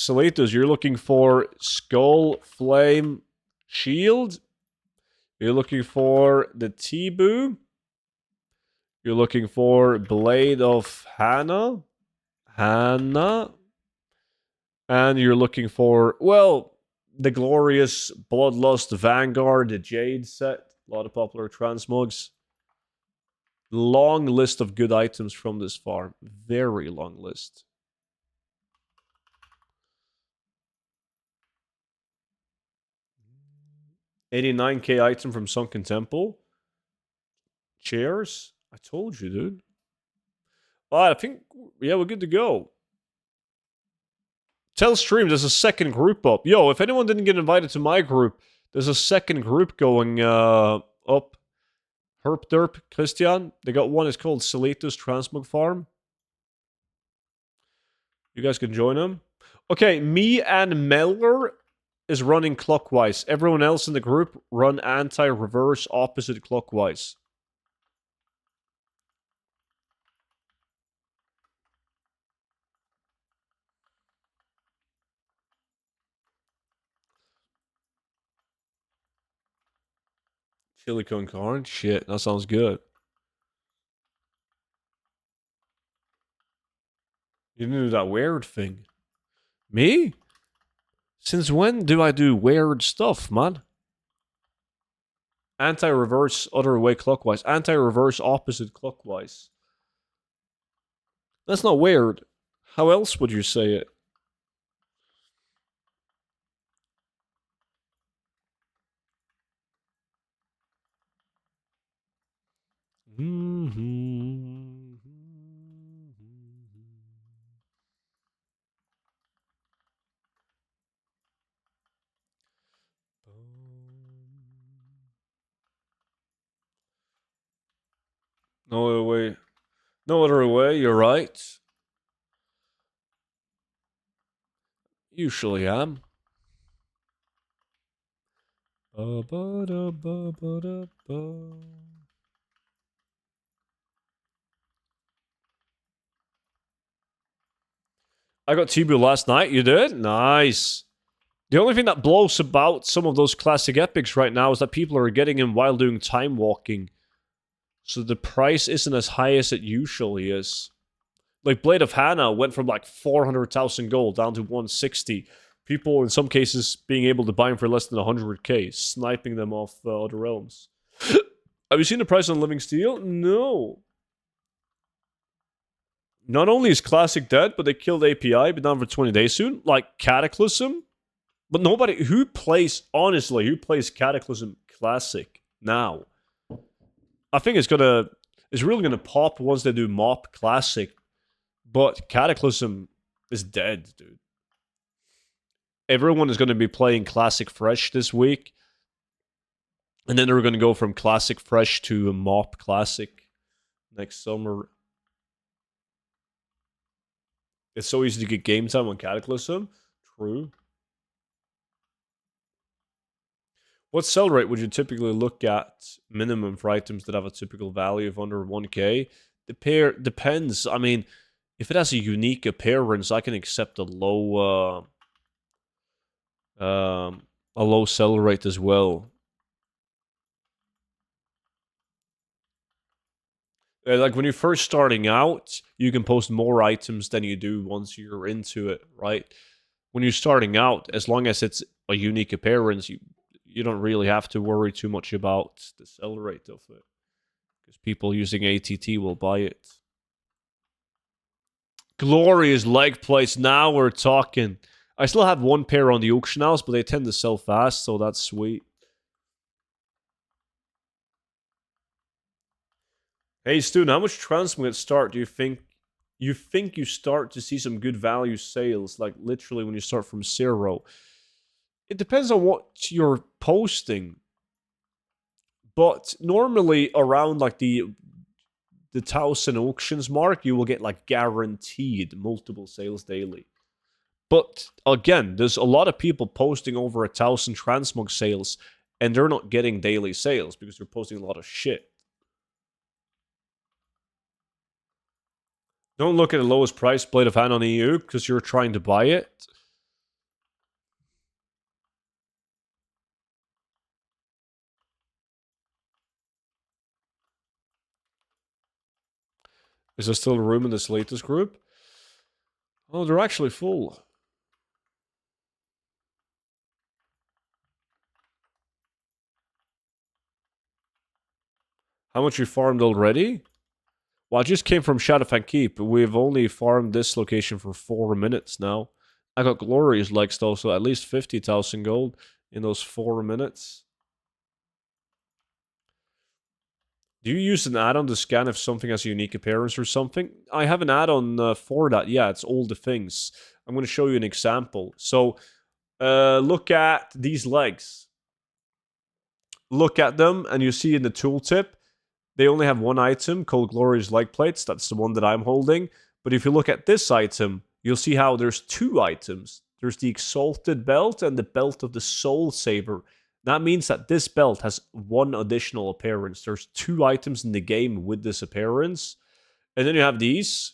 Salitos, you're looking for Skull Flame Shield. You're looking for the Tibu. You're looking for Blade of Hannah. And you're looking for, well, the glorious Bloodlust Vanguard, the Jade set. A lot of popular transmogs. Long list of good items from this farm. Very long list. $89K item from Sunken Temple. Chairs? I told you, dude. Alright, I think, yeah, we're good to go. Tell stream, there's a second group up. Yo, if anyone didn't get invited to my group, there's a second group going up. Herp Derp, Christian. They got one, it's called Salitos Transmog Farm. You guys can join them. Okay, me and Meller is running clockwise. Everyone else in the group run anti-reverse opposite clockwise. Chili con carne? Shit, that sounds good. You didn't do that weird thing. Me? Since when do I do weird stuff, man? Anti-reverse other way clockwise. Anti-reverse opposite clockwise. That's not weird. How else would you say it? No other way. No other way, you're right. Usually am. I got Tibu last night, you did? Nice. The only thing that blows about some of those classic epics right now is that people are getting him while doing time walking. So the price isn't as high as it usually is. Like Blade of Hannah went from like 400,000 gold down to 160. People in some cases being able to buy them for less than 100k, sniping them off other realms. Have you seen the price on Living Steel? No. Not only is Classic dead, but they killed API, been down for 20 days soon. Like Cataclysm. But nobody, who plays Cataclysm Classic now? I think it's really gonna pop once they do Mop Classic. But Cataclysm is dead, dude. Everyone is going to be playing Classic Fresh this week. And then they're going to go from Classic Fresh to Mop Classic next summer. It's so easy to get game time on Cataclysm. True. What sell rate would you typically look at minimum for items that have a typical value of under 1k? The pair depends. I mean, if it has a unique appearance, I can accept a low sell rate as well. Like when you're first starting out, you can post more items than you do once you're into it, right? When you're starting out, as long as it's a unique appearance, you don't really have to worry too much about the sell rate of it. Because people using ATT will buy it. Glorious leg plates. Now we're talking. I still have one pair on the auction house, but they tend to sell fast, so that's sweet. Hey, student, how much Transmog at start do you think you start to see some good value sales, like literally when you start from 0? It depends on what you're posting. But normally around like the 1,000 auctions mark, you will get like guaranteed multiple sales daily. But again, there's a lot of people posting over 1,000 Transmog sales, and they're not getting daily sales because they're posting a lot of shit. Don't look at the lowest price Blade of Hand on EU because you're trying to buy it. Is there still room in this latest group? Oh, they're actually full. How much you farmed already? Well, I just came from Shadowfang Keep. We've only farmed this location for 4 minutes now. I got glorious legs though, so at least 50,000 gold in those 4 minutes. Do you use an add-on to scan if something has a unique appearance or something? I have an add-on for that. Yeah, it's all the things. I'm going to show you an example. So, look at these legs. Look at them, and you see in the tooltip, they only have one item called Glorious Leg Plates. That's the one that I'm holding. But if you look at this item, you'll see how there's 2 items. There's the Exalted Belt and the Belt of the Soul Saver. That means that this belt has 1 additional appearance. There's 2 items in the game with this appearance. And then you have these.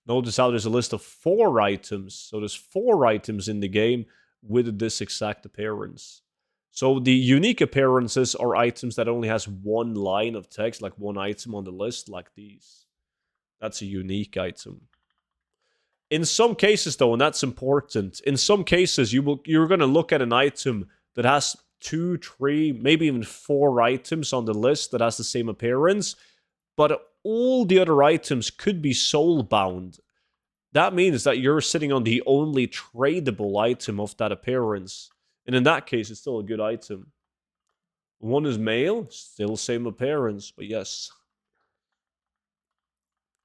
Notice how there's a list of 4 items. So there's 4 items in the game with this exact appearance. So the unique appearances are items that only has 1 line of text, like 1 item on the list, like these. That's a unique item. In some cases, though, and that's important, in some cases you're going to look at an item that has 2, 3, maybe even 4 items on the list that has the same appearance, but all the other items could be soul-bound. That means that you're sitting on the only tradable item of that appearance. And in that case, it's still a good item. 1 is male, still same appearance, but yes.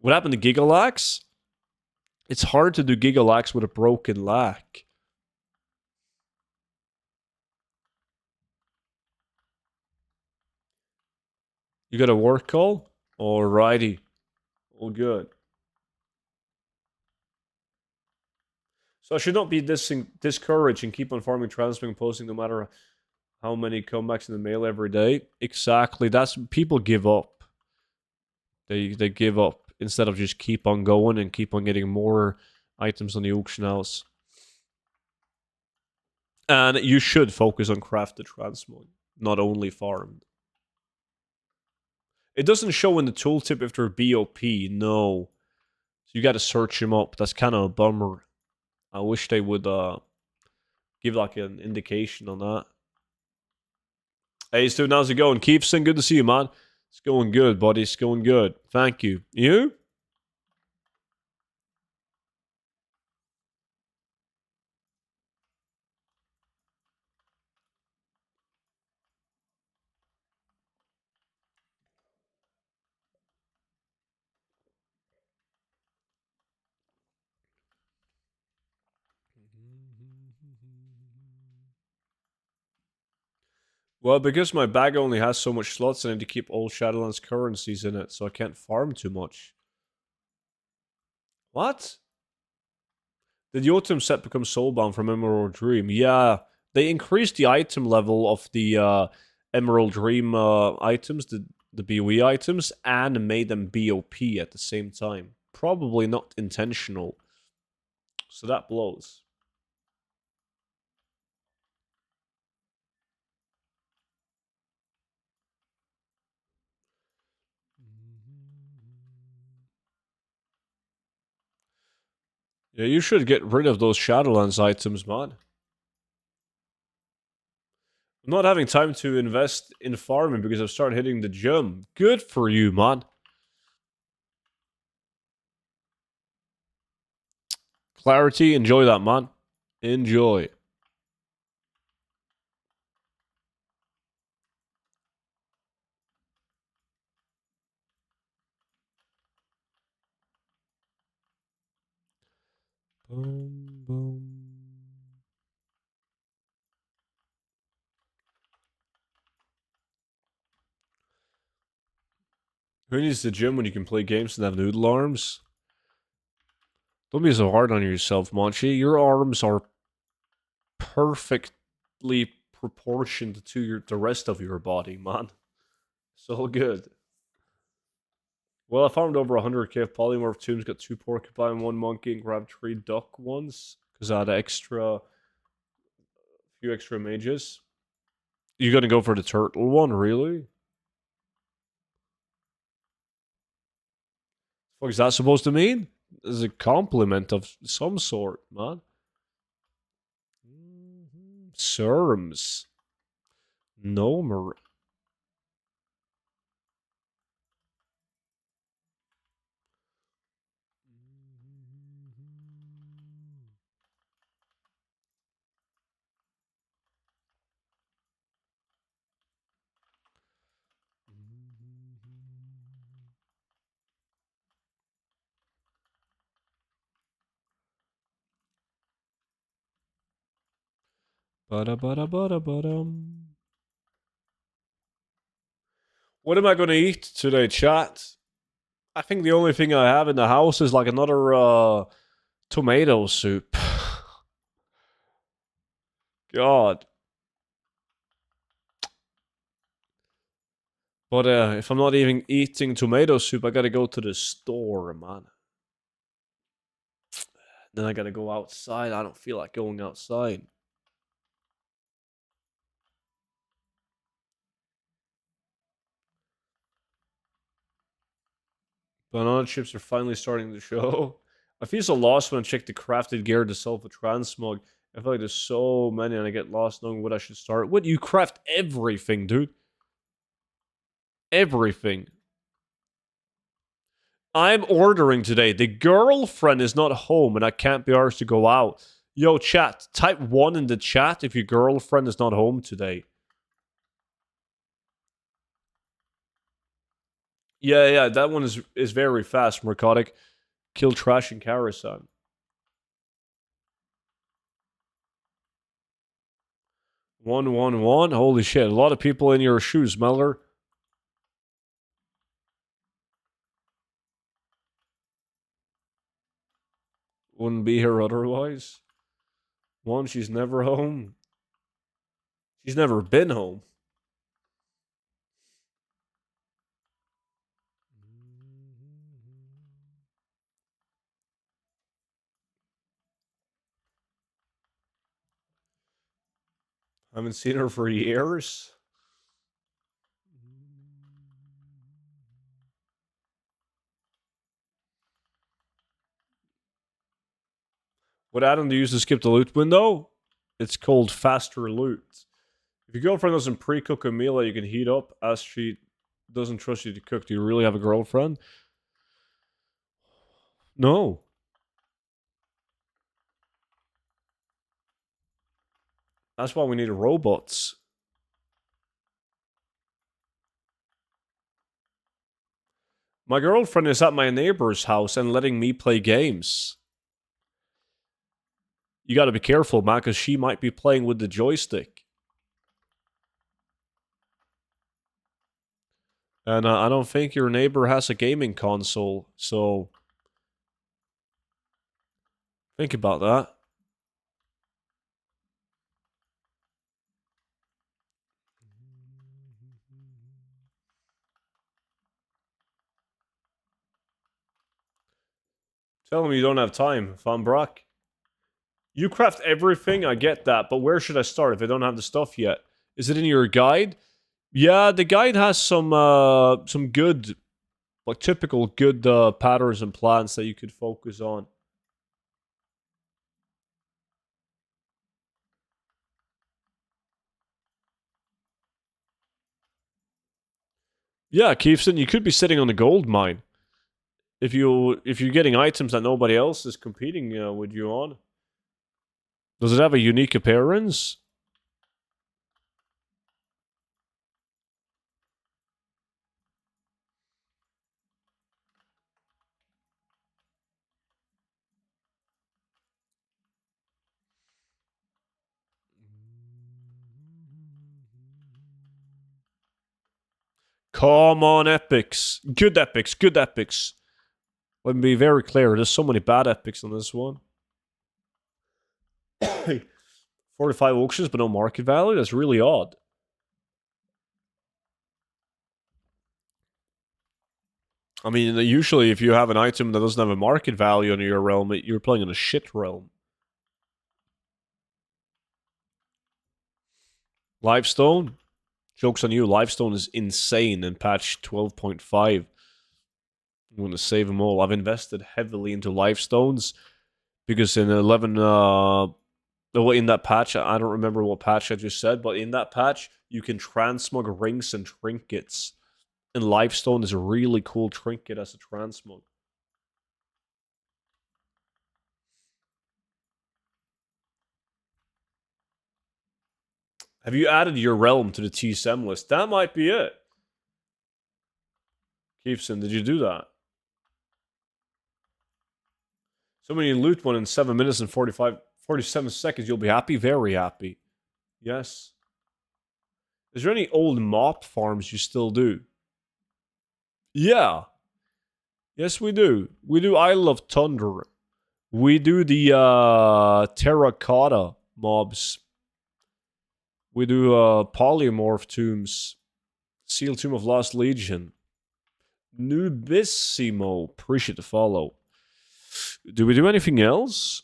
What happened to Gigalax? It's hard to do Gigalax with a broken lack. You got a work call? Alrighty. All good. So I should not be discouraged and keep on farming, transferring, posting no matter how many comebacks in the mail every day. Exactly. That's people give up. They give up instead of just keep on going and keep on getting more items on the auction house. And you should focus on crafted transmog, not only farmed. It doesn't show in the tooltip if they're BOP, no. So you gotta search them up. That's kind of a bummer. I wish they would give like an indication on that. Hey, Stu, how's it going? Keepson, good to see you, man. It's going good, buddy. It's going good. Thank you. You? Well, because my bag only has so much slots, I need to keep all Shadowlands currencies in it, so I can't farm too much. What? Did the autumn set become soulbound from Emerald Dream? Yeah, they increased the item level of the Emerald Dream items, the BOE items, and made them BOP at the same time. Probably not intentional. So that blows. Yeah, you should get rid of those Shadowlands items, man. I'm not having time to invest in farming because I've started hitting the gym. Good for you, man. Clarity, enjoy that, man. Enjoy. Boom, boom. Who needs the gym when you can play games and have noodle arms? Don't be so hard on yourself, Monchi. Your arms are perfectly proportioned to the rest of your body, man. So good. Well, I farmed over 100k of polymorph tombs, got 2 porcupine, 1 monkey, and grabbed 3 duck ones. Because I had a few extra mages. You gonna go for the turtle one, really? What's that supposed to mean? It's a compliment of some sort, man. Serms. No more. Ba-da-ba-da-ba-da-ba-dum. What am I going to eat today, chat? I think the only thing I have in the house is like another tomato soup. God. But if I'm not even eating tomato soup, I gotta go to the store, man. Then I gotta go outside. I don't feel like going outside. Banana chips are finally starting to show. I feel so lost when I check the crafted gear to sell for Transmog. I feel like there's so many and I get lost knowing what I should start. What? You craft everything, dude. Everything. I'm ordering today. The girlfriend is not home and I can't be arsed to go out. Yo, chat. Type 1 in the chat if your girlfriend is not home today. Yeah, that one is very fast, Narcotic. Kill Trash and Karasan. One. Holy shit. A lot of people in your shoes, Meller. Wouldn't be here otherwise. One, she's never home. She's never been home. Haven't seen her for years. What add-on do you use to skip the loot window? It's called faster loot. If your girlfriend doesn't pre-cook a meal that you can heat up as she doesn't trust you to cook, do you really have a girlfriend? No. That's why we need robots. My girlfriend is at my neighbor's house and letting me play games. You gotta be careful, man, because she might be playing with the joystick. And I don't think your neighbor has a gaming console, so think about that. Tell me you don't have time, Van Brock. You craft everything, I get that, but where should I start if I don't have the stuff yet? Is it in your guide? Yeah, the guide has some good, like typical good patterns and plans that you could focus on. Yeah, Keefson, you could be sitting on a gold mine if you're getting items that nobody else is competing with you on. Does it have a unique appearance? Come on, epics. Good epics, good epics. Let me be very clear, there's so many bad epics on this one. 45 auctions, but no market value? That's really odd. I mean, usually if you have an item that doesn't have a market value in your realm, you're playing in a shit realm. Livestone? Joke's on you, Livestone is insane in patch 12.5. I'm going to save them all. I've invested heavily into Lifestones because in 11, in that patch, I don't remember what patch I just said, but in that patch, you can transmog rings and trinkets. And Lifestone is a really cool trinket as a transmog. Have you added your realm to the TSM list? That might be it. Keefson, did you do that? So when you loot one in 7 minutes and 47 seconds, you'll be happy? Very happy. Yes. Is there any old mop farms you still do? Yeah. Yes, we do. We do Isle of Thunder. We do the terracotta mobs. We do polymorph tombs. Seal Tomb of Lost Legion. Nubissimo. Appreciate the follow. Do we do anything else?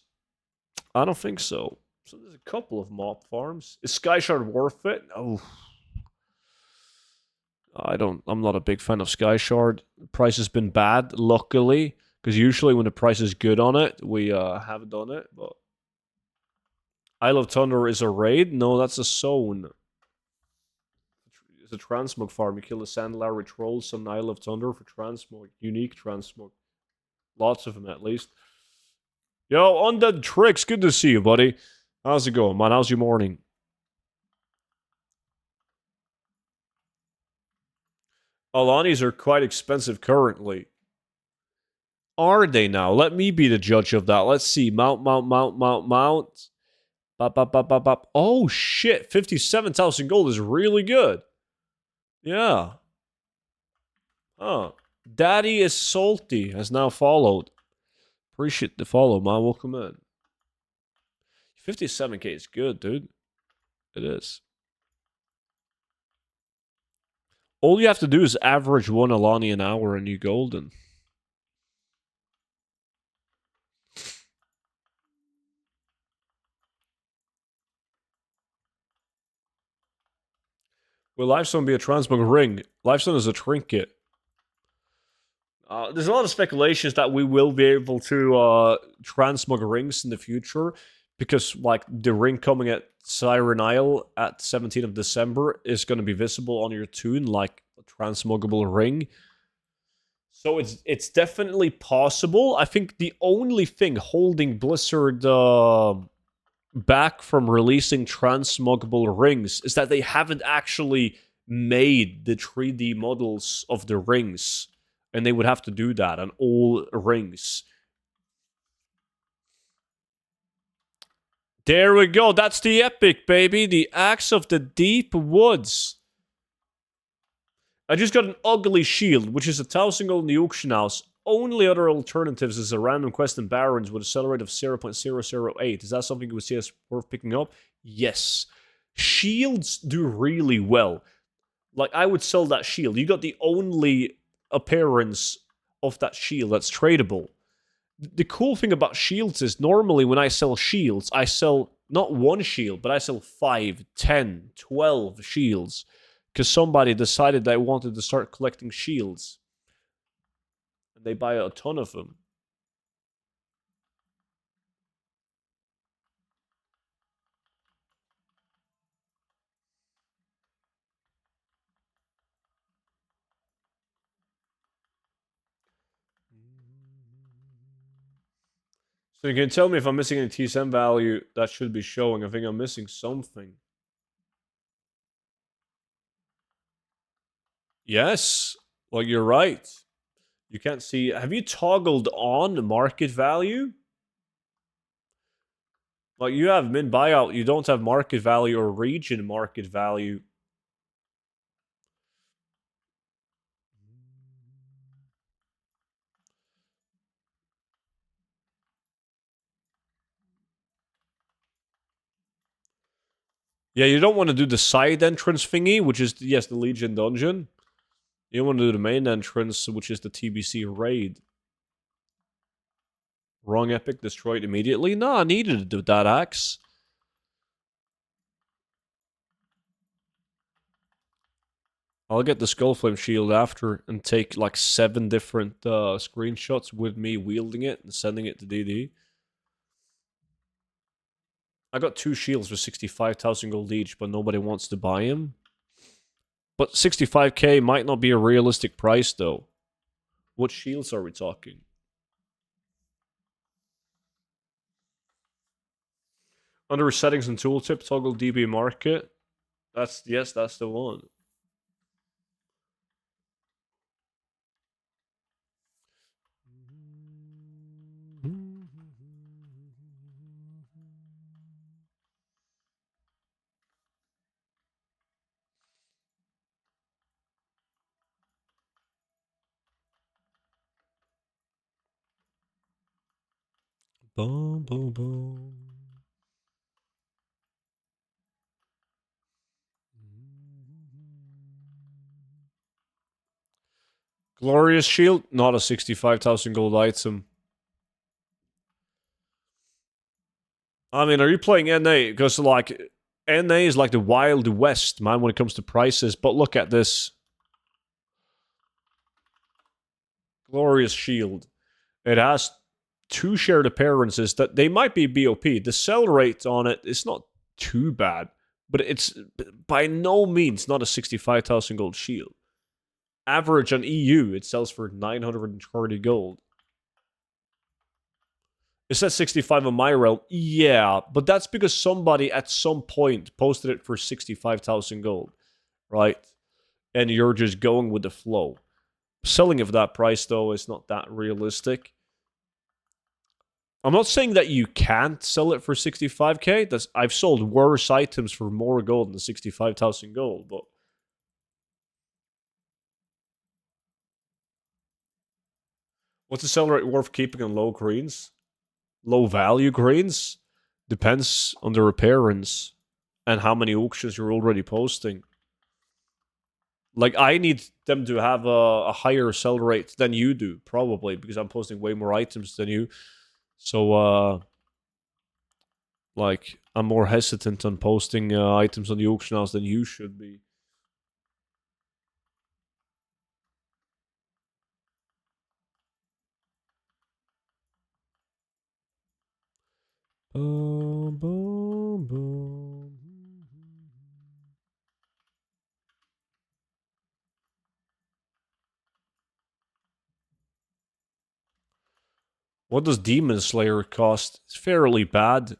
I don't think so. So there's a couple of mob farms. Is Skyshard worth it? Oh. I'm not a big fan of Skyshard. Price has been bad, luckily. Because usually when the price is good on it, we have done it. But Isle of Thunder is a raid? No, that's a zone. It's a transmog farm. You kill the Sandlarry trolls on Isle of Thunder for transmog. Unique transmog. Lots of them, at least. Yo, Undead Tricks, good to see you, buddy. How's it going, man? How's your morning? Alanis are quite expensive currently. Are they now? Let me be the judge of that. Let's see. Mount. Bop, bop, bop, bop, bop. Oh, shit. 57,000 gold is really good. Yeah. Huh. Daddy is salty. Has now followed. Appreciate the follow, man. Welcome in. 57k is good, dude. It is. All you have to do is average one Alani an hour and you golden. Will Lifestone be a transmog ring? Lifestone is a trinket. There's a lot of speculations that we will be able to transmog rings in the future because, like, the ring coming at Siren Isle at 17th of December is going to be visible on your tune, like a transmogable ring. So it's definitely possible. I think the only thing holding Blizzard back from releasing transmogable rings is that they haven't actually made the 3D models of the rings. And they would have to do that on all rings. There we go. That's the epic, baby. The Axe of the Deep Woods. I just got an ugly shield, which is 1,000 gold in the auction house. Only other alternatives is a random quest in Barrens with a sell rate of 0.008. Is that something you would see as worth picking up? Yes. Shields do really well. Like, I would sell that shield. You got the only appearance of that shield that's tradable. The cool thing about shields is normally when I sell shields, I sell not one shield, but I sell 5, 10, 12 shields. Because somebody decided they wanted to start collecting shields. And they buy a ton of them. So you can tell me if I'm missing any TSM value that should be showing. I think I'm missing something. Yes. Well, you're right. You can't see. Have you toggled on market value? Like, you have min buyout. You don't have market value or region market value. Yeah, you don't want to do the side entrance thingy, which is, yes, the Legion dungeon. You want to do the main entrance, which is the TBC raid. Wrong epic, destroyed immediately. No, I needed to do that axe. I'll get the Skullflame shield after and take like 7 different screenshots with me wielding it and sending it to DD. I got 2 shields for 65,000 gold each, but nobody wants to buy them. But 65k might not be a realistic price though. What shields are we talking? Under settings and tooltip, toggle DB market. That's the one. Boom, boom, boom. Glorious Shield, not a 65,000 gold item. I mean, are you playing NA? Because, like, NA is like the Wild West, man, when it comes to prices. But look at this. Glorious Shield. It has 2 shared appearances that they might be BOP. The sell rate on it is not too bad, but it's by no means not a 65,000 gold shield. Average on EU, it sells for 930 gold. It says 65 on my realm. Yeah, but that's because somebody at some point posted it for 65,000 gold, right? And you're just going with the flow. Selling it for that price, though, is not that realistic. I'm not saying that you can't sell it for 65k. I've sold worse items for more gold than 65,000 gold, but what's the sell rate worth keeping on low greens? Low value greens? Depends on their appearance and how many auctions you're already posting. Like, I need them to have a higher sell rate than you do, probably, because I'm posting way more items than you. So, like, I'm more hesitant on posting items on the auction house than you should be. Boom, boom, boom. What does Demon Slayer cost? It's fairly bad.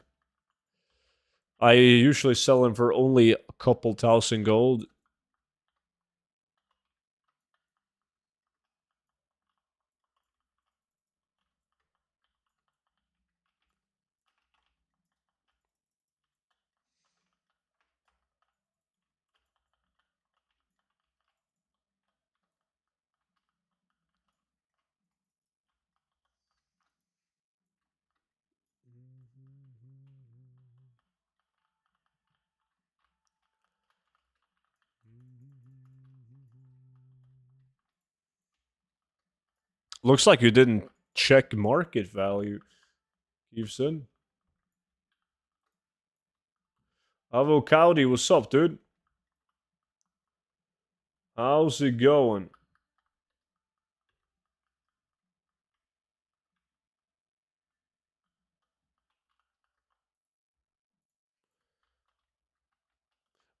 I usually sell them for only a couple thousand gold. Looks like you didn't check market value, Gibson. Avocado, what's up, dude? How's it going?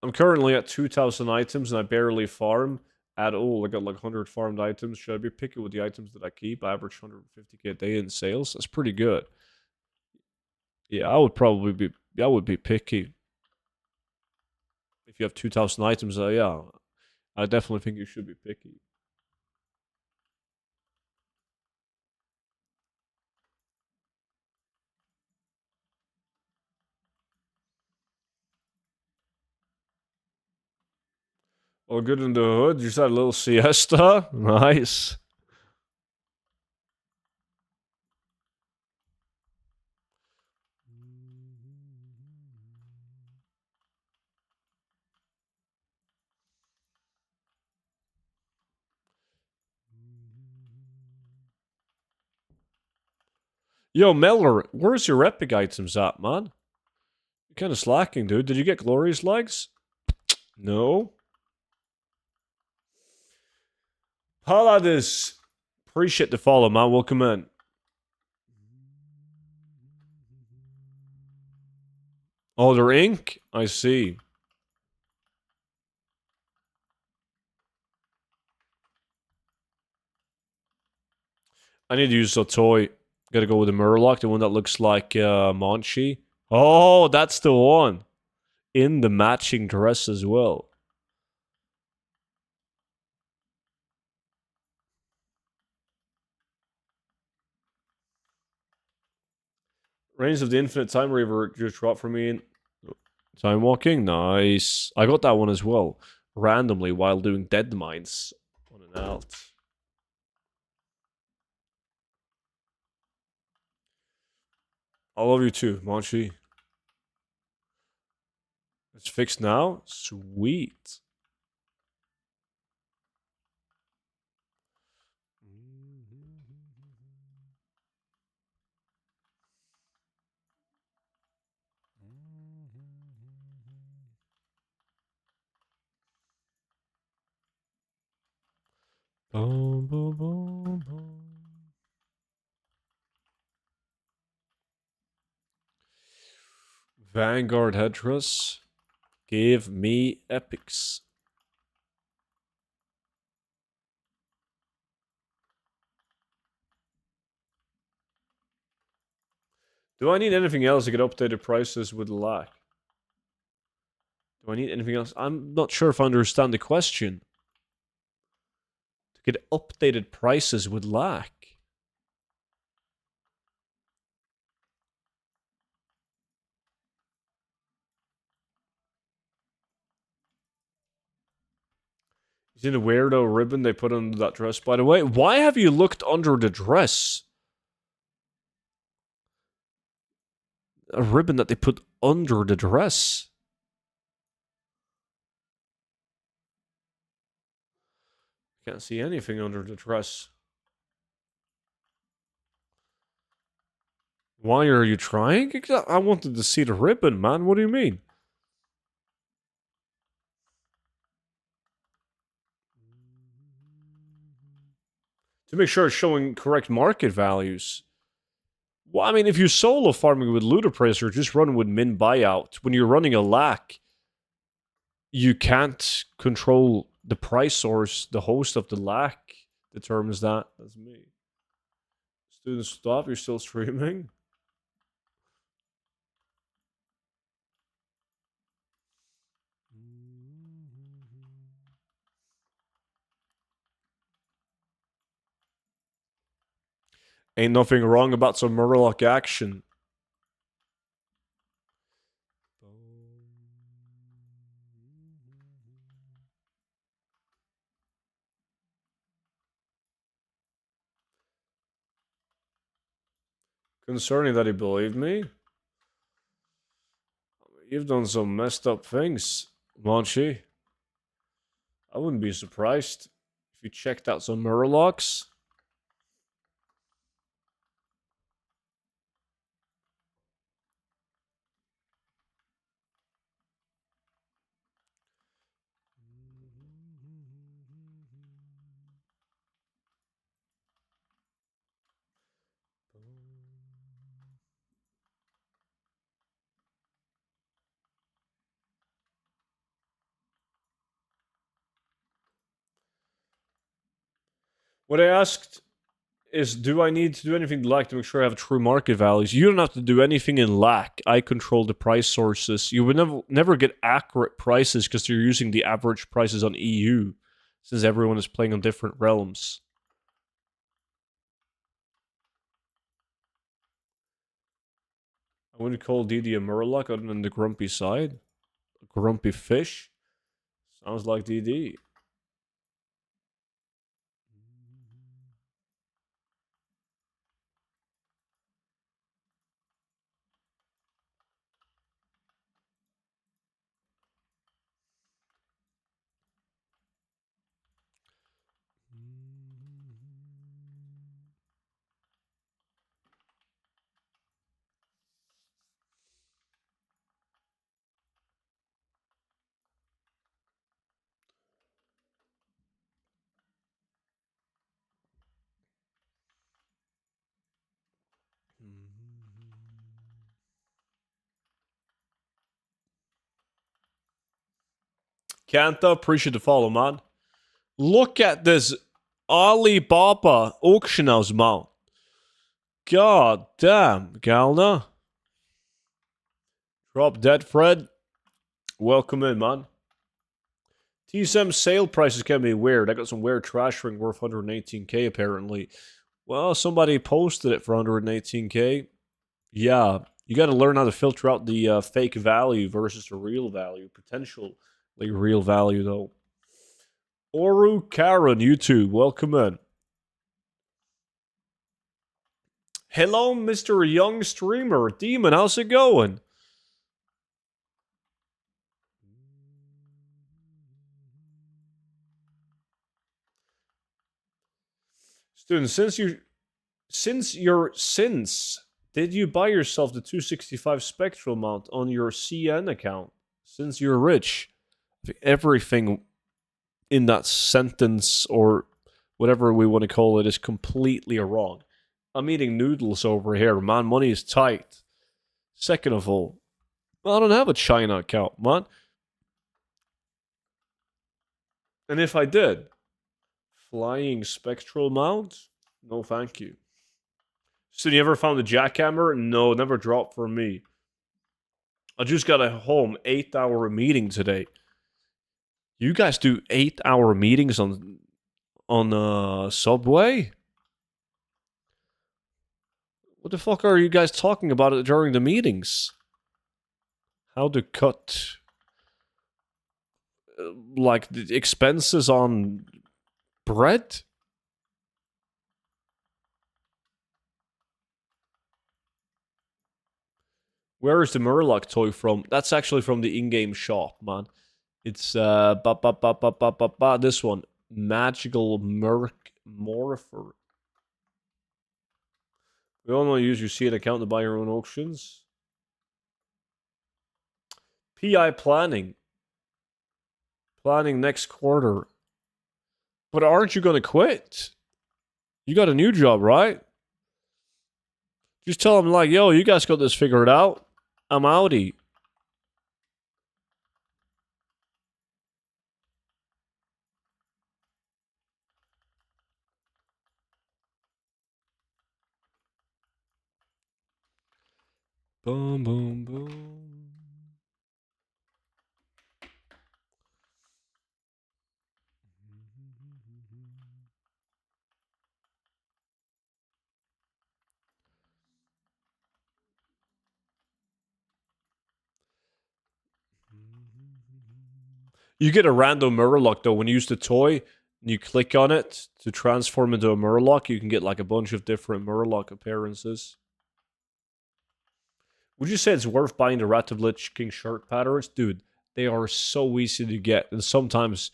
I'm currently at 2,000 items and I barely farm at all. I got like 100 farmed items. Should I be picky with the items that I keep? I average 150k a day in sales. That's pretty good. Yeah, I would be picky. If you have 2,000 items, yeah, I definitely think you should be picky. All good in the hood. You just had a little siesta. Nice. Yo, Meller, where's your epic items at, man? You're kind of slacking, dude. Did you get glorious legs? No. Paladis. Appreciate the follow, man. Welcome in. Oh, they're ink? I see. I need to use a toy. Gotta go with the Murloc, the one that looks like Monchi. Oh, that's the one. In the matching dress as well. Reigns of the Infinite Time Reaver just dropped for me. Time Walking, nice. I got that one as well. Randomly while doing Dead Mines on an alt. I love you too, Monchi. It's fixed now? Sweet. Boom, boom, boom, boom. Vanguard Headrest. Give me epics. Do I need anything else to get updated prices with lack? Do I need anything else? I'm not sure if I understand the question. To get updated prices with lack. You see the weirdo ribbon they put under that dress, by the way? Why have you looked under the dress? A ribbon that they put under the dress. Can't see anything under the dress. Why are you trying? I wanted to see the ribbon, man. What do you mean? To make sure it's showing correct market values. Well, I mean, if you're solo farming with Ludicrous or just running with min buyout, when you're running a lack, you can't control the price source. The host of the lack determines that. That's me. Students, stop. You're still streaming. Ain't nothing wrong about some Murloc action. Concerning that he believed me. You've done some messed up things, Monchi. I wouldn't be surprised if you checked out some Murlocs. What I asked is, do I need to do anything to lack to make sure I have true market values? You don't have to do anything in lack. I control the price sources. You would never get accurate prices because you're using the average prices on EU, since everyone is playing on different realms. I wouldn't call DD a Murloc other than the grumpy side. A grumpy fish. Sounds like DD. Kanta, appreciate the follow, man. Look at this Alibaba auction house mount. God damn, Galna. Drop dead, Fred. Welcome in, man. TSM sale prices can be weird. I got some weird trash ring worth 118k apparently. Well, somebody posted it for 118k. Yeah, you got to learn how to filter out the fake value versus the real value. Potentially real value, though. Oru Karen, YouTube, welcome in. Hello, Mr. Young Streamer. Demon, how's it going? Student, did you buy yourself the 265 Spectral mount on your CN account? Since you're rich. Everything in that sentence, or whatever we want to call it, is completely wrong. I'm eating noodles over here, man. Money is tight. Second of all, I don't have a China account, man. And if I did, flying Spectral mount? No, thank you. So you ever found a jackhammer? No, never dropped for me. I just got a home 8-hour meeting today. You guys do 8-hour meetings on Subway? What the fuck are you guys talking about it during the meetings? How to cut like the expenses on bread? Where is the Murloc toy from? That's actually from the in-game shop, man. It's this one. Magical Morpher. We all know you use your CN account to buy your own auctions. PI planning. Planning next quarter. But aren't you going to quit? You got a new job, right? Just tell them, like, yo, you guys got this figured out. I'm outie. Boom, boom, boom. You get a random Murloc, though, when you use the toy, and you click on it to transform into a Murloc, you can get, like, a bunch of different Murloc appearances. Would you say it's worth buying the Rat of Lich King shirt patterns? Dude, they are so easy to get, and sometimes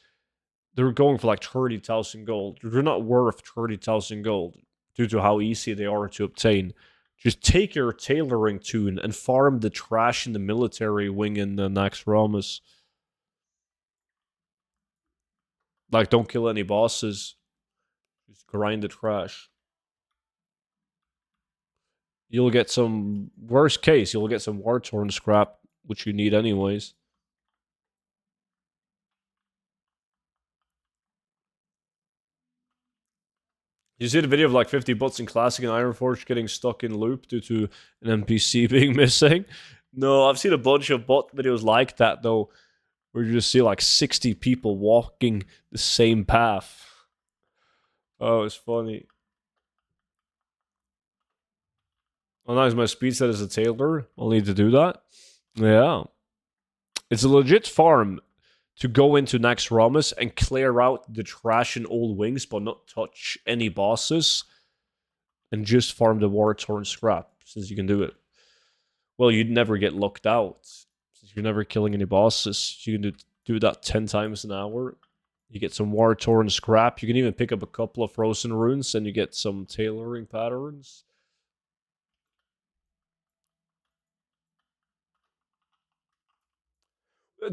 they're going for, like, 30,000 gold. They're not worth 30,000 gold due to how easy they are to obtain. Just take your tailoring tune and farm the trash in the military wing in the next Ramus. Like, don't kill any bosses. Just grind the trash. You'll get some... Worst case, you'll get some War-Torn scrap, which you need anyways. You see the video of like 50 bots in Classic and Ironforge getting stuck in loop due to an NPC being missing? No, I've seen a bunch of bot videos like that, though, where you just see like 60 people walking the same path. Oh, it's funny. Oh, nice. My speed set is a tailor. I'll need to do that. Yeah. It's a legit farm to go into next Ramus and clear out the trash and old wings, but not touch any bosses. And just farm the War-Torn scrap, since you can do it. Well, you'd never get locked out, since you're never killing any bosses. You can do that 10 times an hour. You get some War-Torn scrap. You can even pick up a couple of frozen runes, and you get some tailoring patterns.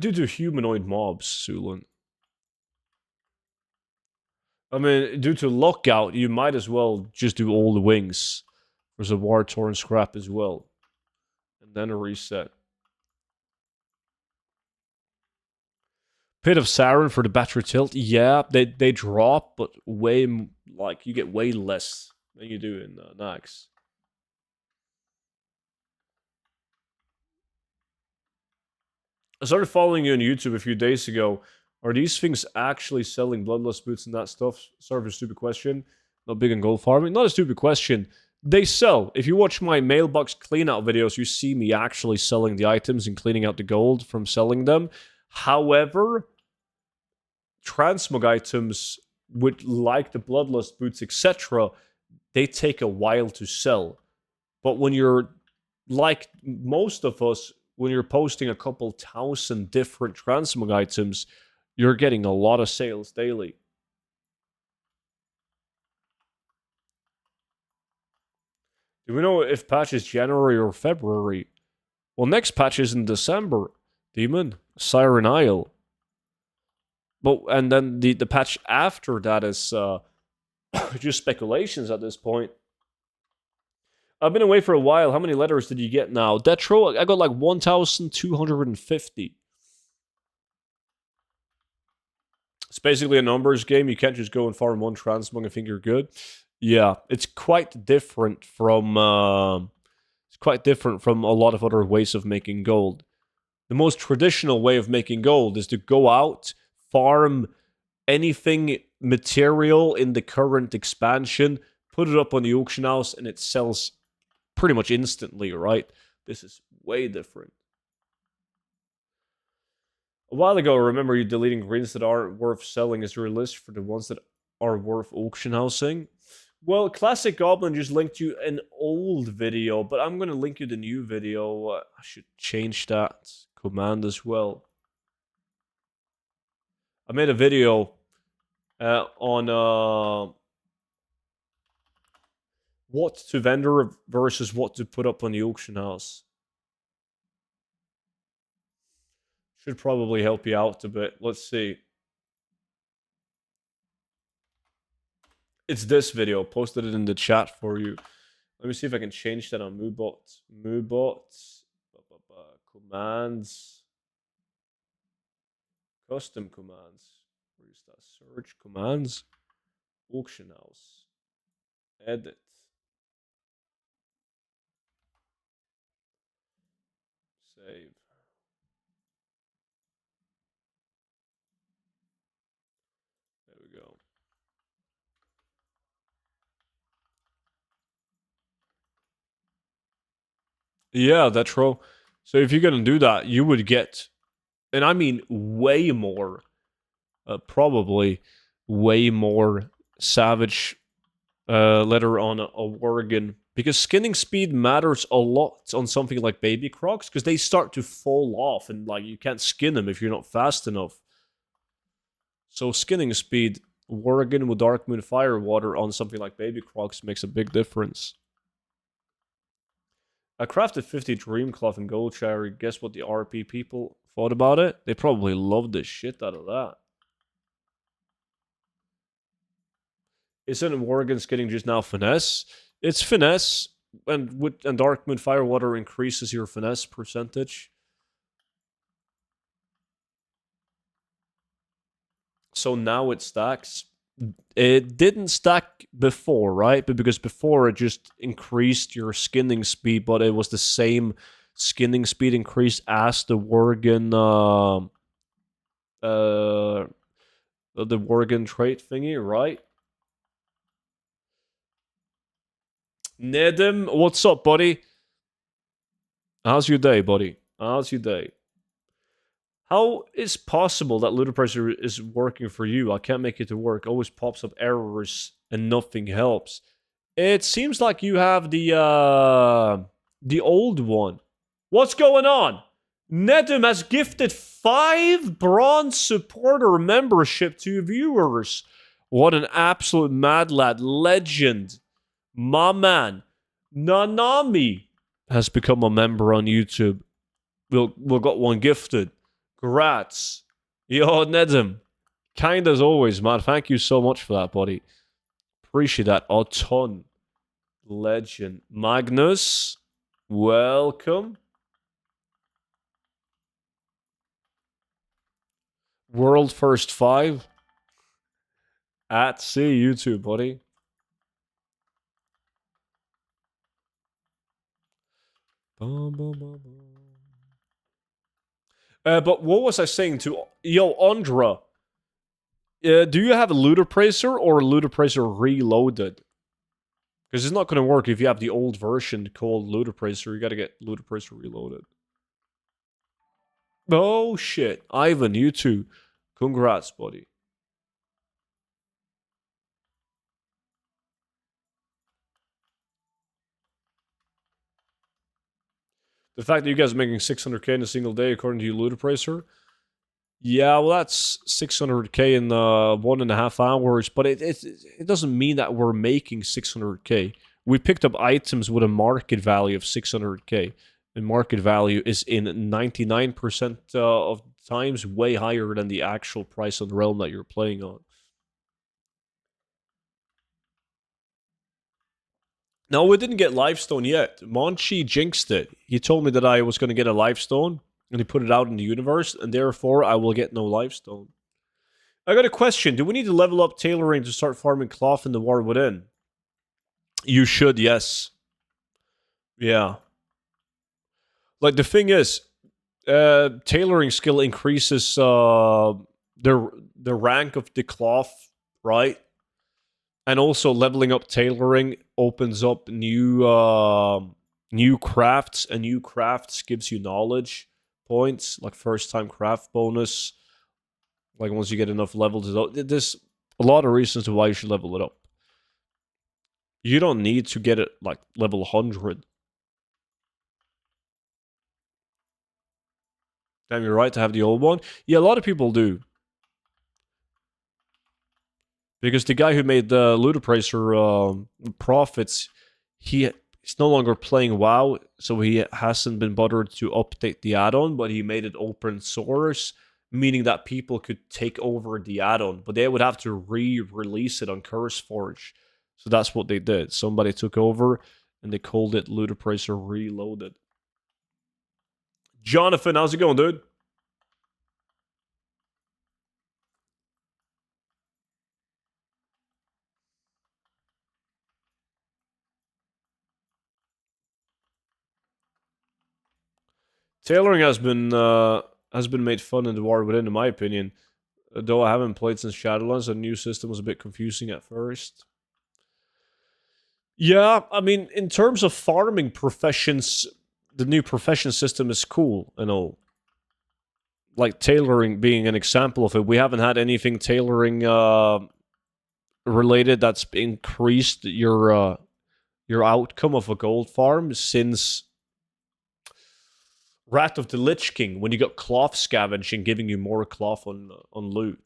Due to humanoid mobs, Sulan. I mean, due to lockout, you might as well just do all the wings. There's a War-Torn scrap as well. And then a reset. Pit of Saren for the battery tilt. Yeah, they drop, but way, like, you get way less than you do in Nax. I started following you on YouTube a few days ago. Are these things actually selling bloodlust boots and that stuff? Sorry for a stupid question. Not big on gold farming. Not a stupid question. They sell. If you watch my mailbox cleanout videos, you see me actually selling the items and cleaning out the gold from selling them. However, transmog items with like the bloodlust boots, etc., they take a while to sell. But when you're like most of us, when you're posting a couple thousand different transmog items, you're getting a lot of sales daily. Do we know if patch is January or February? Well, next patch is in December. Demon, Siren Isle. But and then the patch after that is just speculations at this point. I've been away for a while. How many letters did you get now? Detro, I got like 1,250. It's basically a numbers game. You can't just go and farm one transmog and think you're good. Yeah, it's quite different from a lot of other ways of making gold. The most traditional way of making gold is to go out, farm anything material in the current expansion, put it up on the auction house, and it sells pretty much instantly, right? This is way different. A while ago, I remember you deleting greens that aren't worth selling. Is there a list for the ones that are worth auction housing? Well, Classic Goblin just linked you an old video, but I'm going to link you the new video. I should change that command as well. I made a video on what to vendor versus what to put up on the auction house. Should probably help you out a bit. Let's see. It's this video. Posted it in the chat for you. Let me see if I can change that on Moobot. Moobot. Commands. Custom commands. Where is that? Search commands. Auction house. Edit. Save. There we go. Yeah, that's true. So if you're gonna do that, you would get, and I mean way more, probably way more savage letter on a Worgen, because skinning speed matters a lot on something like baby crocs, because they start to fall off and like you can't skin them if you're not fast enough. So skinning speed, Worgen with Dark Moon Firewater on something like baby crocs makes a big difference. I crafted 50 Dreamcloth and Gold Cherry. Guess what the RP people thought about it? They probably loved the shit out of that. Isn't Worgen skinning just now finesse? It's finesse, and Dark Moon Firewater increases your finesse percentage. So now it stacks. It didn't stack before, right? But because before it just increased your skinning speed, but it was the same skinning speed increase as the Worgen trait thingy, right? Nedim, what's up, buddy? How's your day, buddy? How's your day? How is possible that Ludicrous is working for you? I can't make it to work. Always pops up errors and nothing helps. It seems like you have the old one. What's going on? Nedim has gifted 5 bronze supporter membership to viewers. What an absolute mad lad. Legend. My man. Nanami has become a member on YouTube. We'll got one gifted. Grats. Yo, Nedim. Kind as always, man. Thank you so much for that, buddy. Appreciate that a ton. Legend. Magnus, welcome. World first 5. At see YouTube, buddy. But what was I saying to yo Andra? Do you have a looter praser or a looter praser reloaded? Because it's not going to work if you have the old version called looter praser. You got to get looter praser reloaded. Oh shit, Ivan, you too. Congrats, buddy. The fact that you guys are making 600k in a single day, according to you, looter praser. Yeah, well, that's 600k in 1.5 hours, but it doesn't mean that we're making 600k. We picked up items with a market value of 600k. And market value is in 99% of times way higher than the actual price on the realm that you're playing on. No, we didn't get Livestone yet. Monchi jinxed it. He told me that I was going to get a Livestone, and he put it out in the universe, and therefore I will get no Livestone. I got a question. Do we need to level up tailoring to start farming cloth in the War Within? You should, yes. Yeah. Like, the thing is, tailoring skill increases the rank of the cloth, right? And also leveling up tailoring opens up new crafts, and new crafts gives you knowledge points, like first time craft bonus. Like once you get enough levels, there's a lot of reasons to why you should level it up. You don't need to get it like level 100. Damn, you're right to have the old one. Yeah, a lot of people do. Because the guy who made the Ludopracer profits, he's no longer playing WoW, so he hasn't been bothered to update the add-on, but he made it open source, meaning that people could take over the add-on, but they would have to re-release it on CurseForge. So that's what they did. Somebody took over, and they called it Ludopracer Reloaded. Jonathan, how's it going, dude? Tailoring has been made fun in the War Within, in my opinion. Though I haven't played since Shadowlands, the new system was a bit confusing at first. Yeah, I mean, in terms of farming professions, the new profession system is cool and all. Like tailoring being an example of it. We haven't had anything tailoring related that's increased your outcome of a gold farm since Wrath of the Lich King, when you got cloth scavenging giving you more cloth on loot.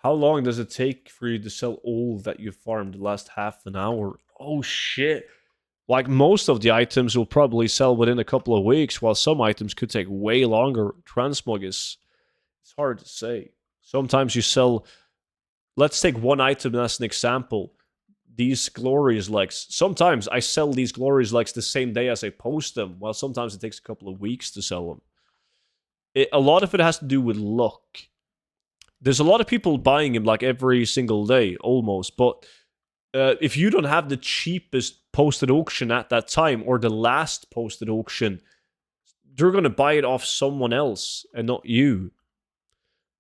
How long does it take for you to sell all that you farmed the last half an hour? Oh shit. Like most of the items will probably sell within a couple of weeks, while some items could take way longer. Transmog is it's hard to say. Sometimes you sell, let's take one item as an example. These glorious legs. Sometimes I sell these glorious legs the same day as I post them, while sometimes it takes a couple of weeks to sell them. A lot of it has to do with luck. There's a lot of people buying him like every single day, almost. But if you don't have the cheapest posted auction at that time, or the last posted auction, they're going to buy it off someone else and not you.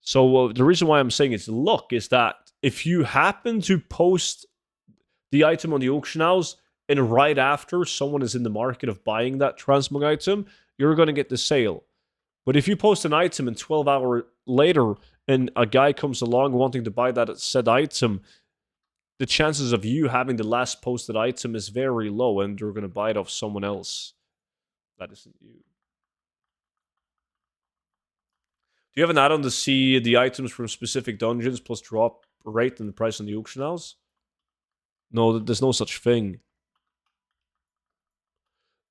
So the reason why I'm saying it's luck is that if you happen to post the item on the auction house and right after someone is in the market of buying that transmog item, you're going to get the sale. But if you post an item and 12 hours later and a guy comes along wanting to buy that said item, the chances of you having the last posted item is very low, and you're going to buy it off someone else. That isn't you. Do you have an add-on to see the items from specific dungeons plus drop rate and the price on the auction house? No, there's no such thing.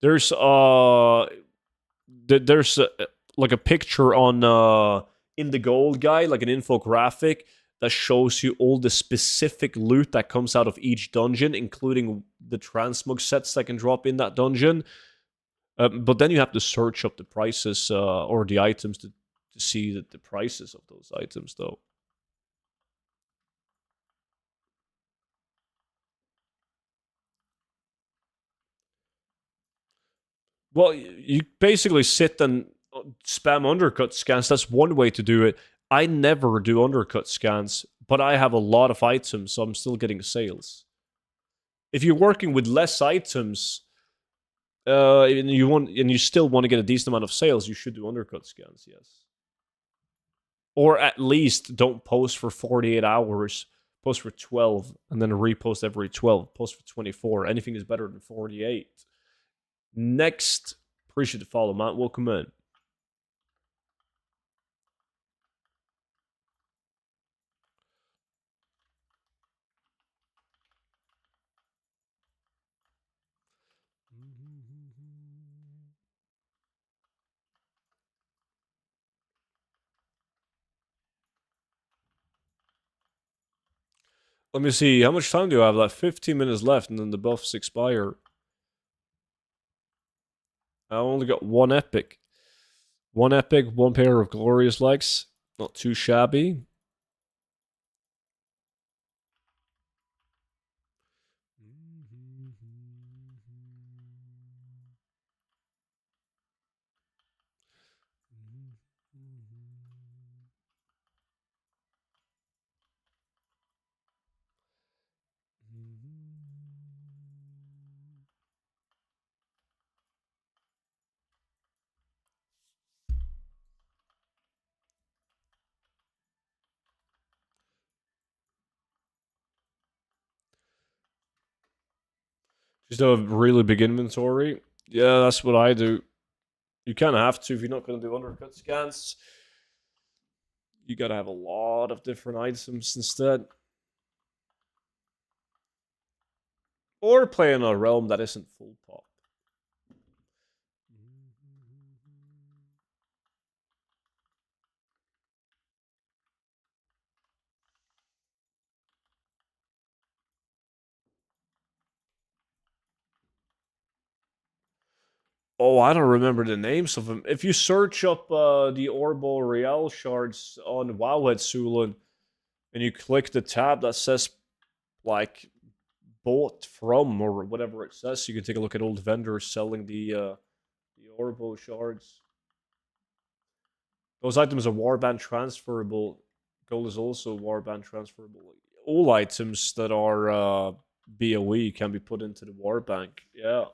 There's like a picture on in the gold guy, like an infographic that shows you all the specific loot that comes out of each dungeon, including the transmog sets that can drop in that dungeon. But then you have to search up the prices or the items to see the prices of those items, though. Well, you basically sit and spam undercut scans. That's one way to do it. I never do undercut scans, but I have a lot of items, so I'm still getting sales. If you're working with less items, and you still want to get a decent amount of sales, you should do undercut scans, yes. Or at least don't post for 48 hours. Post for 12 and then repost every 12. Post for 24. Anything is better than 48. Next, appreciate the follow, Matt. Welcome in. Let me see. How much time do I have left? 15 minutes left, and then the buffs expire. I only got one epic. One epic, one pair of glorious legs. Not too shabby. Just a really big inventory. Yeah, that's what I do. You kind of have to if you're not going to do undercut scans. You got to have a lot of different items instead. Or play in a realm that isn't full pop. Oh, I don't remember the names of them. If you search up the Orbo Real shards on Wowhead Sulan and you click the tab that says like bought from or whatever it says, you can take a look at old vendors selling the Orbo shards. Those items are warband transferable. Gold is also warband transferable. All items that are BOE can be put into the warbank. Yeah.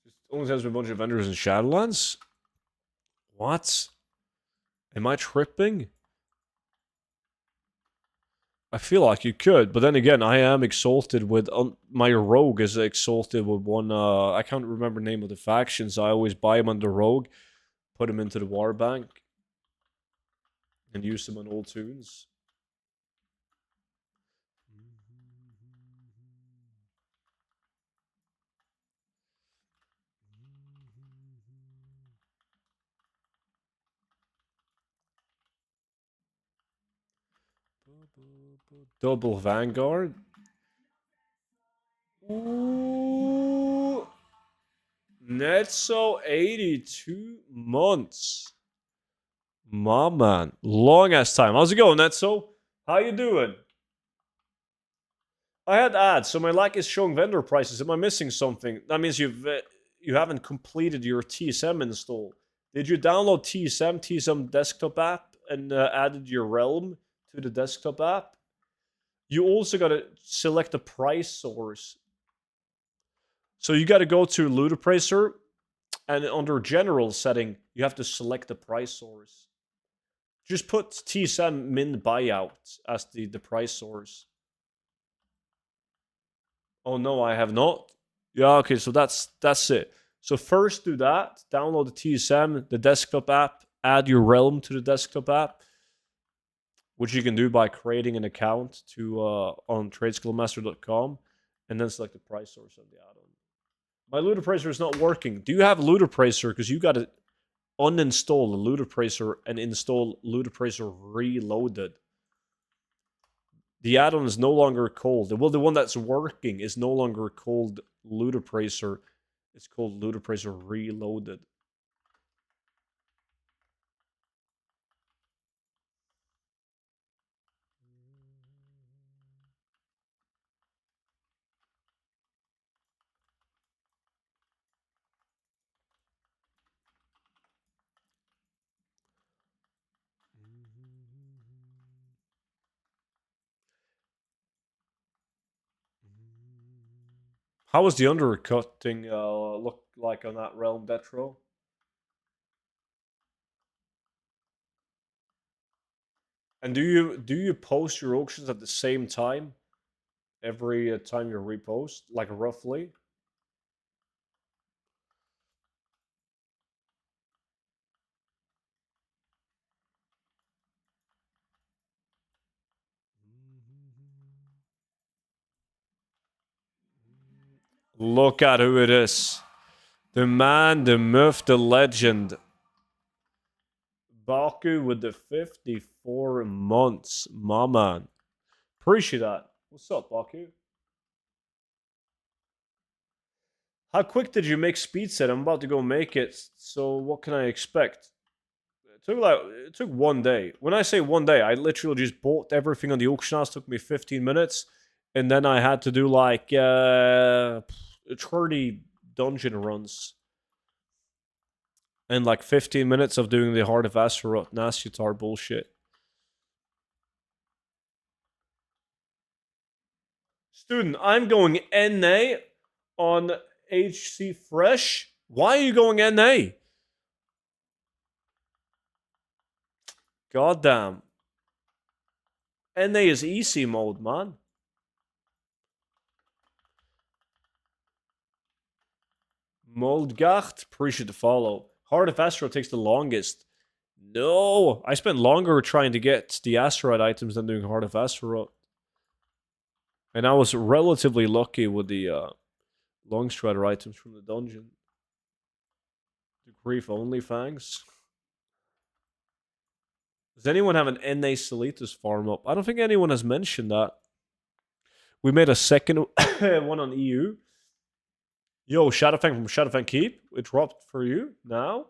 Just only has a bunch of vendors in Shadowlands. What? Am I tripping? I feel like you could, but then again, I am exalted with my rogue is exalted with one. I can't remember the name of the factions. I always buy him under rogue, put him into the war bank, and use them on all tunes. Double Vanguard. Ooh. Netso 82 months. My man. Long ass time. How's it going, Netso? How you doing? I had ads, so my lack is showing vendor prices. Am I missing something? That means you haven't completed your TSM install. Did you download TSM desktop app, and added your realm to the desktop app? You also got to select the price source. So you got to go to Loot Appraiser, and under General setting, you have to select the price source. Just put TSM min buyout as the price source. Oh no, I have not. Yeah, okay, so that's it. So first do that. Download the TSM, the desktop app, add your realm to the desktop app. which you can do by creating an account to on tradeskillmaster.com and then select the price source of the add-on. My Ludopracer is not working. Do you have Ludopracer? Because you got to uninstall Ludopracer and install Ludopracer Reloaded. The add-on is no longer called. Well, the one that's working is no longer called Ludopracer. It's called Ludopracer Reloaded. How was the undercutting look like on that realm, Detro? And do you post your auctions at the same time every time you repost, like roughly? Look at who it is. The man, the myth, the legend. Baku with the 54 months. My man. Appreciate that. What's up, Baku? How quick did you make speed set? I'm about to go make it. So what can I expect? It took 1 day. When I say 1 day, I literally just bought everything on the auction house. It took me 15 minutes. And then I had to do like 30 dungeon runs. And like 15 minutes of doing the Heart of Azeroth Nascitar bullshit. Student, I'm going NA on HC Fresh. Why are you going NA? Goddamn. NA is easy mode, man. Moldgacht, appreciate the follow. Heart of Asteroid takes the longest. No, I spent longer trying to get the Asteroid items than doing Heart of Asteroid. And I was relatively lucky with the Longstrider items from the dungeon. The Grief only fangs. Does anyone have an NA Solitus farm up? I don't think anyone has mentioned that. We made a second one on EU. Yo, Shadowfang from Shadowfang Keep. It dropped for you now.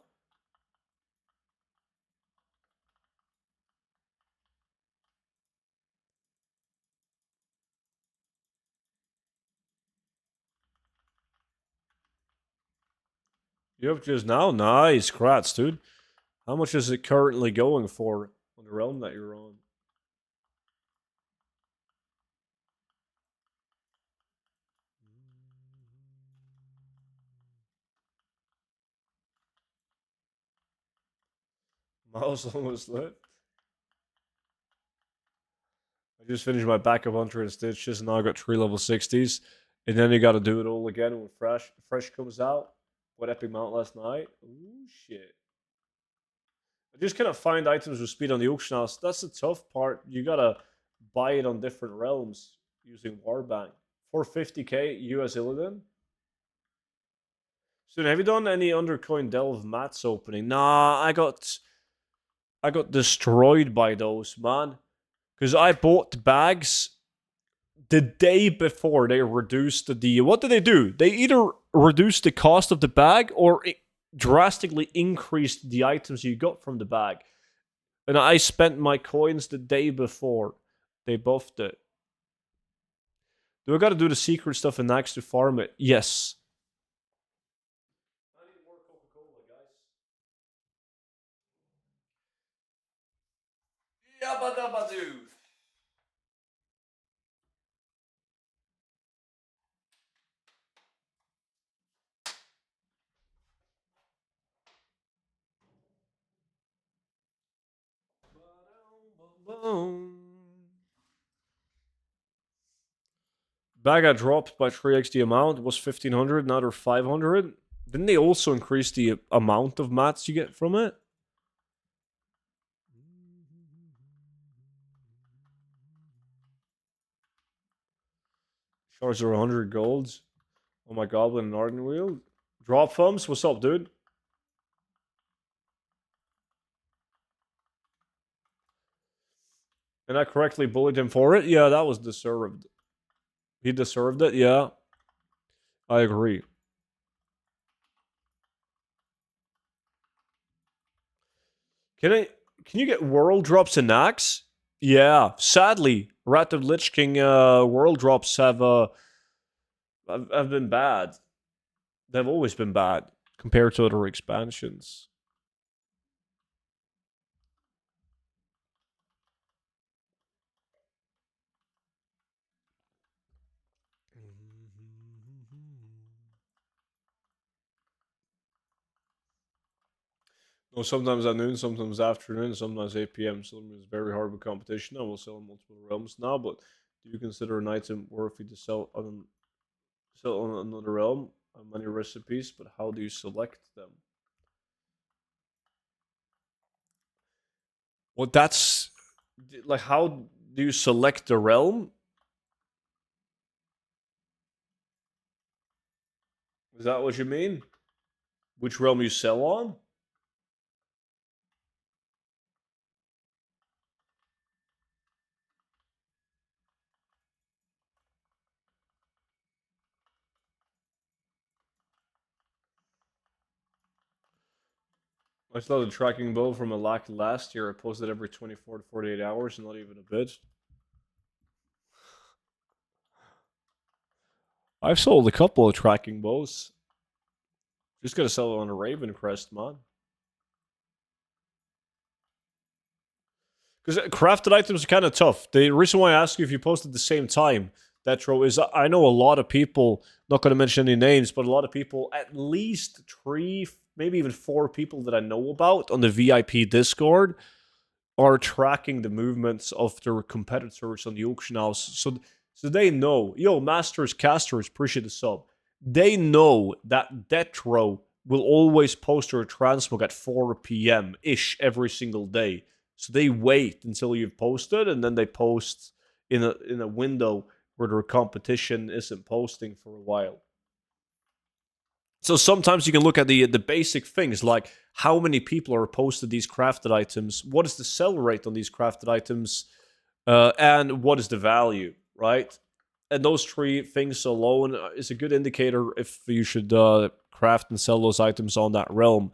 You have just now? Nice. Crats, dude. How much is it currently going for on the realm that you're on? Mouse almost lit. I just finished my backup 100 stitches and now I got 3 level 60s. And then you gotta do it all again when Fresh comes out. What epic mount last night? Ooh, shit. I just cannot find items with speed on the auction house. That's the tough part. You gotta buy it on different realms using Warbank. 450k US Illidan. So have you done any Undercoin Delve mats opening? Nah, I got destroyed by those, man. Because I bought bags the day before they reduced the... What did they do? They either reduced the cost of the bag or drastically increased the items you got from the bag. And I spent my coins the day before they buffed it. Do I gotta do the secret stuff in Nax to farm it? Yes. I need more Coca-Cola, guys. Yabba dabba doo. Bag got dropped by 3x the amount. It was 1500, now they're 500. Didn't they also increase the amount of mats you get from it? Shards are 100 golds. Oh my goblin and Arden Wheel. Drop thumbs, what's up, dude? And I correctly bullied him for it? Yeah, that was deserved. He deserved it, yeah. I agree. Can you get world drops in Axe? Yeah. Sadly, Rat of Lich King world drops have been bad. They've always been bad compared to other expansions. No, sometimes at noon, sometimes afternoon, sometimes 8 p.m. So it's very hard with competition. I will sell in multiple realms now, but do you consider an item worthy to sell on another realm? Many recipes, but how do you select them? Well, that's like, how do you select the realm? Is that what you mean? Which realm you sell on? I started tracking bow from a lack last year. I posted every 24 to 48 hours, not even a bit. I've sold a couple of tracking bows. Just gotta sell it on a Raven Crest, man. Because crafted items are kind of tough. The reason why I ask you if you post at the same time, Detro, is I know a lot of people, not going to mention any names, but a lot of people, at least 3, maybe even 4 people that I know about on the VIP Discord, are tracking the movements of their competitors on the auction house. So they know, yo, Masters, Casters, appreciate the sub. They know that Detro will always post their Transmog at 4 p.m. ish every single day. So they wait until you've posted, and then they post in a window where their competition isn't posting for a while. So sometimes you can look at the basic things like how many people are posted these crafted items, what is the sell rate on these crafted items, and what is the value, right? And those 3 things alone is a good indicator if you should craft and sell those items on that realm.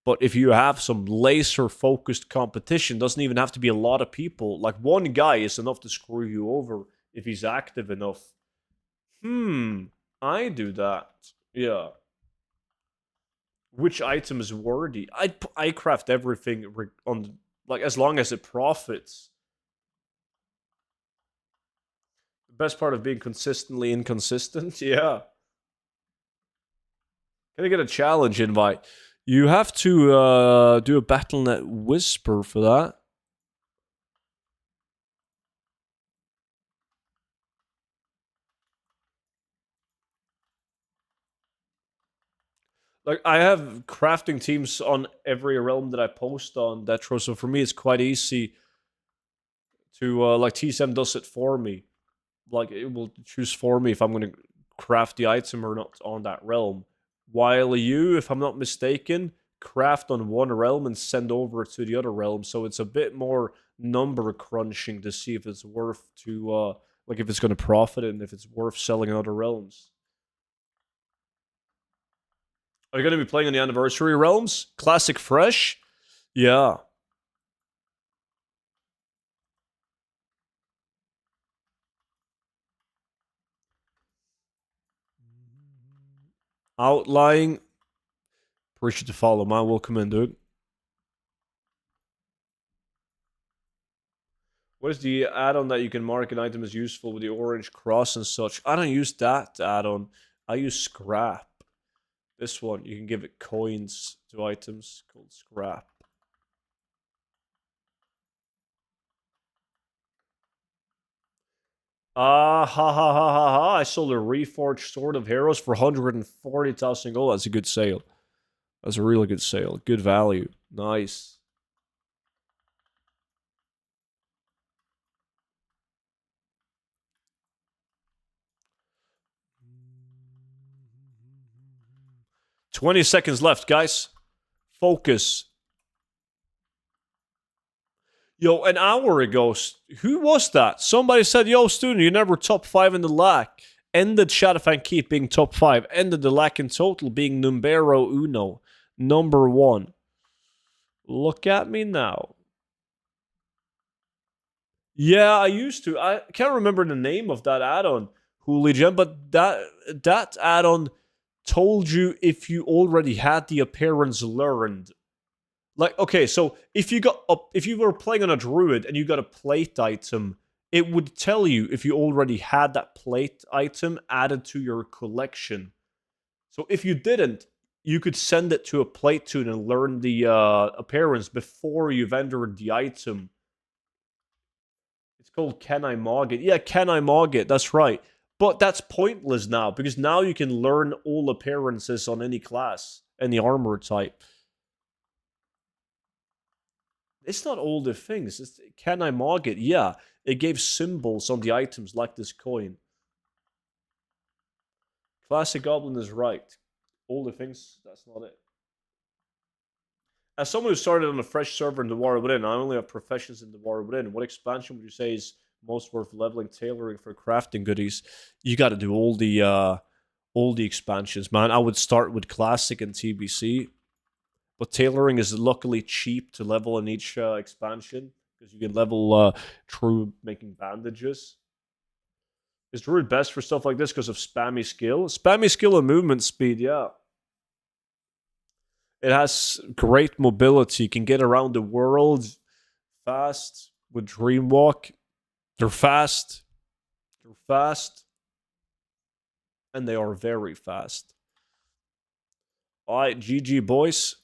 But if you have some laser focused competition, doesn't even have to be a lot of people. Like one guy is enough to screw you over if he's active enough. I do that. Yeah. Which item is worthy? I craft everything on, like, as long as it profits. The best part of being consistently inconsistent, yeah. Can I get a challenge invite? You have to do a Battle.net Whisper for that. Like, I have crafting teams on every realm that I post on Detro, so for me it's quite easy to like, TSM does it for me. Like, it will choose for me if I'm going to craft the item or not on that realm. While you, if I'm not mistaken, craft on one realm and send over to the other realm, so it's a bit more number crunching to see if it's worth to like, if it's going to profit and if it's worth selling in other realms. Are you going to be playing on the anniversary realms? Classic Fresh? Yeah. Outlying. Appreciate the follow, man. Welcome in, dude. What is the add-on that you can mark an item as useful with the orange cross and such? I don't use that add-on. I use scrap. This one, you can give it coins to items called scrap. Ah, ha ha ha ha ha. I sold a reforged Sword of Heroes for 140,000 gold. That's a good sale. That's a really good sale. Good value. Nice. 20 seconds left, guys. Focus. Yo, an hour ago, who was that? Somebody said, yo, student, you never top 5 in the LAC. Ended Shadowfang Keep being top 5. Ended the LAC in total being numero uno. Number 1. Look at me now. Yeah, I used to. I can't remember the name of that add-on, Hooligan, but that add-on told you if you already had the appearance learned. Like, okay, so if you were playing on a druid and you got a plate item, it would tell you if you already had that plate item added to your collection. So if you didn't, you could send it to a plate tune and learn the appearance before you've entered the item. It's called Can I Mog It? Yeah, Can I Mog It? That's right. But that's pointless now, because now you can learn all appearances on any class, any armor type. It's not all the things. It's, can I Mog It? Yeah, it gave symbols on the items like this coin. Classic Goblin is right. All the things, that's not it. As someone who started on a fresh server in the War Within, I only have professions in the War Within. What expansion would you say is most worth leveling, tailoring for crafting goodies? You got to do all the expansions, man. I would start with Classic and TBC. But tailoring is luckily cheap to level in each expansion, because you can level through making bandages. Is Druid best for stuff like this because of spammy skill? Spammy skill and movement speed, yeah. It has great mobility, can get around the world fast with Dreamwalk. They're fast. They're fast. And they are very fast. Alright, GG boys.